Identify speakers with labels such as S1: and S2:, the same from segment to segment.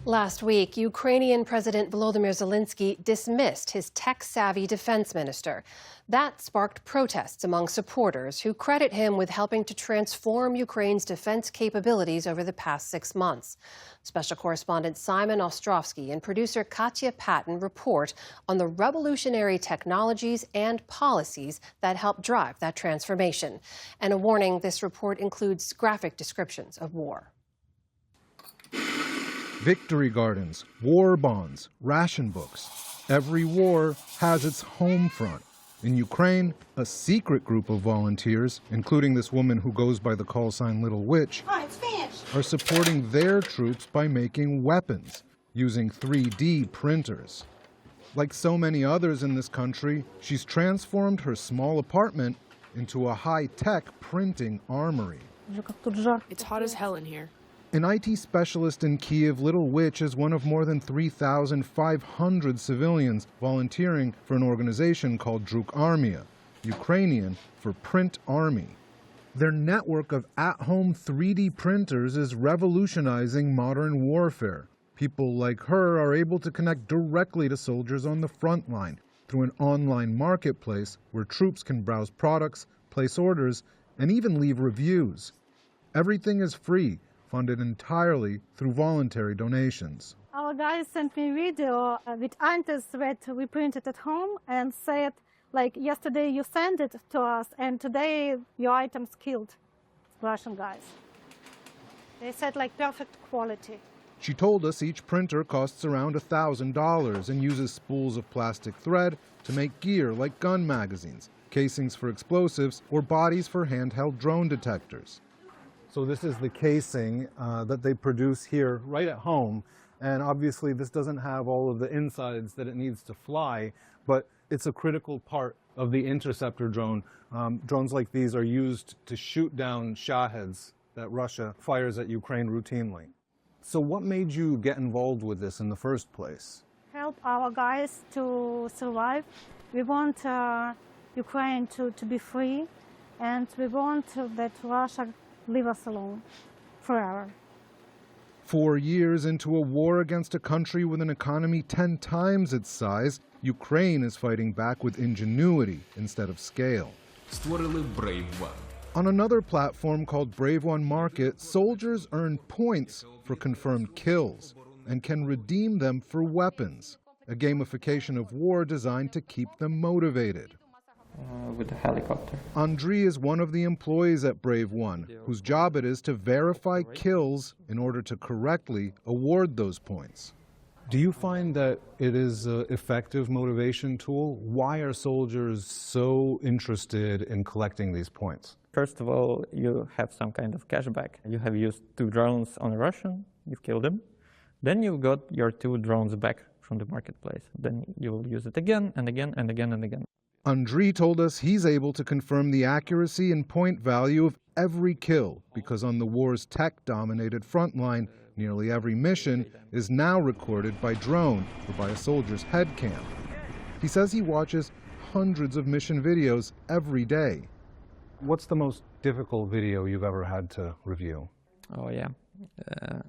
S1: Last week, Ukrainian President Volodymyr Zelenskyy dismissed his tech-savvy defense minister. That sparked protests among supporters who credit him with helping to transform Ukraine's defense capabilities over the past 6 months. Special correspondent Simon Ostrovsky and producer Katia Patin report on the revolutionary technologies and policies that help drive that transformation. And a warning, this report includes graphic descriptions of war.
S2: Victory gardens, war bonds, ration books. Every war has its home front. In Ukraine, a secret group of volunteers, including this woman who goes by the call sign Little Witch, are supporting their troops by making weapons using 3D printers. Like so many others in this country, she's transformed her small apartment into a high-tech printing armory.
S3: It's hot as hell in here.
S2: An IT specialist in Kyiv, Little Witch is one of more than 3,500 civilians volunteering for an organization called Druk Armia, Ukrainian for Print Army. Their network of at-home 3D printers is revolutionizing modern warfare. People like her are able to connect directly to soldiers on the front line through an online marketplace where troops can browse products, place orders, and even leave reviews. Everything is free, funded entirely through voluntary donations.
S4: Our guys sent me a video with items that we printed at home and said, like, yesterday you sent it to us and today your items killed Russian guys. They said, like, perfect quality.
S2: She told us each printer costs around $1,000 and uses spools of plastic thread to make gear like gun magazines, casings for explosives, or bodies for handheld drone detectors. So this is the casing that they produce here right at home. And obviously this doesn't have all of the insides that it needs to fly, but it's a critical part of the interceptor drone. Drones like these are used to shoot down Shaheds that Russia fires at Ukraine routinely. So what made you get involved with this in the first place?
S4: Help our guys to survive. We want Ukraine to be free, and we want that Russia leave us alone forever.
S2: 4 years into a war against a country with an economy 10 times its size, Ukraine is fighting back with ingenuity instead of scale. On another platform called Brave One Market, soldiers earn points for confirmed kills and can redeem them for weapons, a gamification of war designed to keep them motivated.
S5: With a helicopter.
S2: Andriy is one of the employees at Brave One, whose job it is to verify kills in order to correctly award those points. Do you find that it is an effective motivation tool? Why are soldiers so interested in collecting these points?
S5: First of all, you have some kind of cashback. You have used 2 drones on a Russian, you've killed him. Then you got your 2 drones back from the marketplace. Then you will use it again and again and again and again.
S2: Andriy told us he's able to confirm the accuracy and point value of every kill because on the war's tech-dominated front line, nearly every mission is now recorded by drone or by a soldier's head cam. He says he watches hundreds of mission videos every day. What's the most difficult video you've ever had to review?
S5: Oh yeah,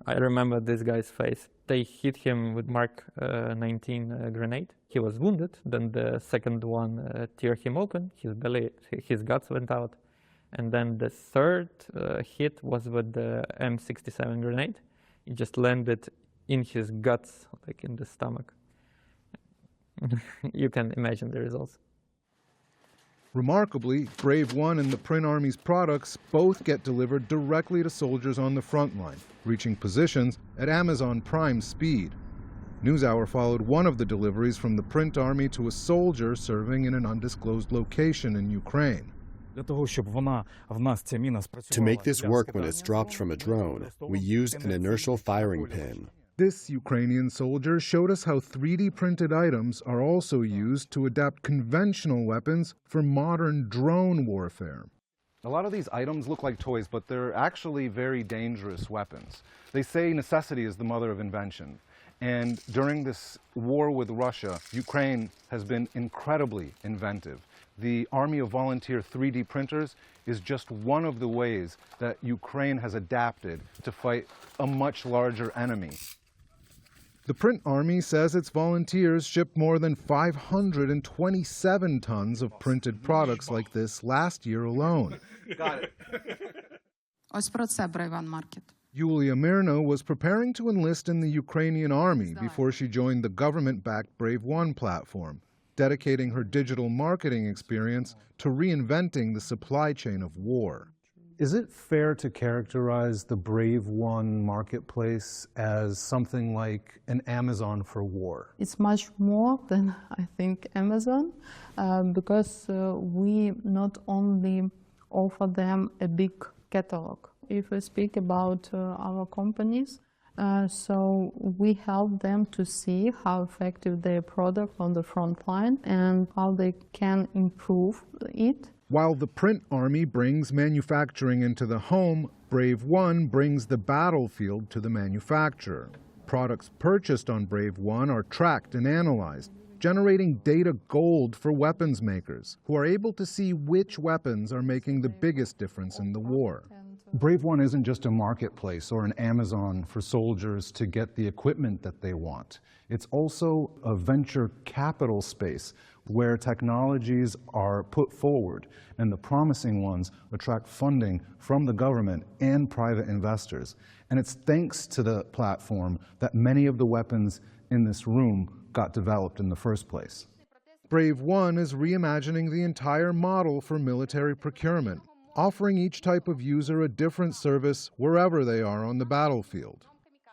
S5: I remember this guy's face. They hit him with Mark 19 grenade. He was wounded. Then the second one tear him open. His belly, his guts went out. And then the third hit was with the M67 grenade. It just landed in his guts, like in the stomach. You can imagine the results.
S2: Remarkably, Brave One and the Print Army's products both get delivered directly to soldiers on the front line, reaching positions at Amazon Prime speed. News Hour followed one of the deliveries from the Print Army to a soldier serving in an undisclosed location in Ukraine.
S6: To make this work when it's dropped from a drone, we use an inertial firing pin.
S2: This Ukrainian soldier showed us how 3D printed items are also used to adapt conventional weapons for modern drone warfare. A lot of these items look like toys, but they're actually very dangerous weapons. They say necessity is the mother of invention. And during this war with Russia, Ukraine has been incredibly inventive. The Army of Volunteer 3D printers is just one of the ways that Ukraine has adapted to fight a much larger enemy. The print army says its volunteers shipped more than 527 tons of printed products like this last year alone.
S7: Got it.
S8: Ось про це Brave Market.
S2: Yulia Mirno was preparing to enlist in the Ukrainian army before she joined the government-backed Brave One platform, dedicating her digital marketing experience to reinventing the supply chain of war.
S9: Is it fair to characterize the Brave One marketplace as something like an Amazon for war?
S10: It's much more than, I think, Amazon, because we not only offer them a big catalog. If we speak about our companies, so we help them to see how effective their product on the front line and how they can improve it.
S2: While the print army brings manufacturing into the home, Brave One brings the battlefield to the manufacturer. Products purchased on Brave One are tracked and analyzed, generating data gold for weapons makers, who are able to see which weapons are making the biggest difference in the war.
S9: Brave One isn't just a marketplace or an Amazon for soldiers to get the equipment that they want. It's also a venture capital space where technologies are put forward, and the promising ones attract funding from the government and private investors. And it's thanks to the platform that many of the weapons in this room got developed in the first place.
S2: Brave One is reimagining the entire model for military procurement, offering each type of user a different service wherever they are on the battlefield.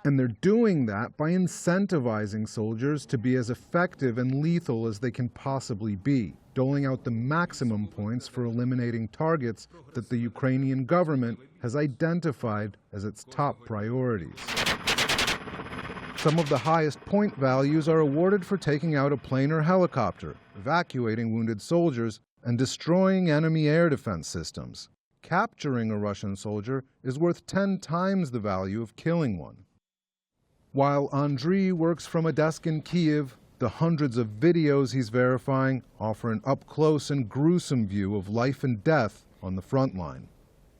S2: And they're doing that by incentivizing soldiers to be as effective and lethal as they can possibly be, doling out the maximum points for eliminating targets that the Ukrainian government has identified as its top priorities. Some of the highest point values are awarded for taking out a plane or helicopter, evacuating wounded soldiers, and destroying enemy air defense systems. Capturing a Russian soldier is worth 10 times the value of killing one. While Andriy works from a desk in Kyiv, the hundreds of videos he's verifying offer an up-close and gruesome view of life and death on the front line.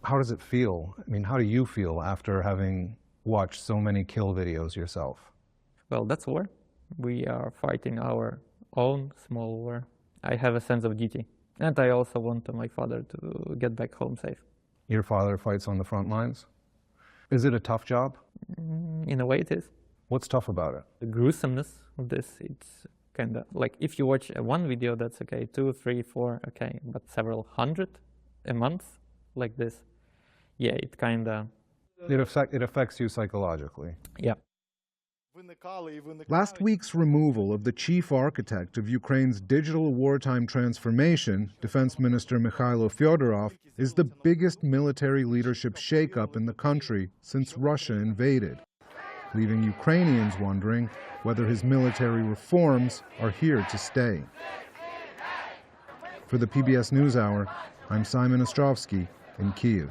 S9: How does it feel? I mean, how do you feel after having watched so many kill videos yourself?
S5: Well, that's war. We are fighting our own small war. I have a sense of duty. And I also want my father to get back home safe.
S9: Your father fights on the front lines? Is it a tough job?
S5: In a way it is.
S9: What's tough about it?
S5: The gruesomeness of this, it's kind of like if you watch one video, that's okay, 2, 3, 4, okay, but several hundred a month like this, yeah, it kind of...
S9: It affects you psychologically.
S5: Yeah.
S2: Last week's removal of the chief architect of Ukraine's digital wartime transformation, Defense Minister Mikhailo Fyodorov, is the biggest military leadership shakeup in the country since Russia invaded, leaving Ukrainians wondering whether his military reforms are here to stay. For the PBS News Hour, I'm Simon Ostrovsky in Kyiv.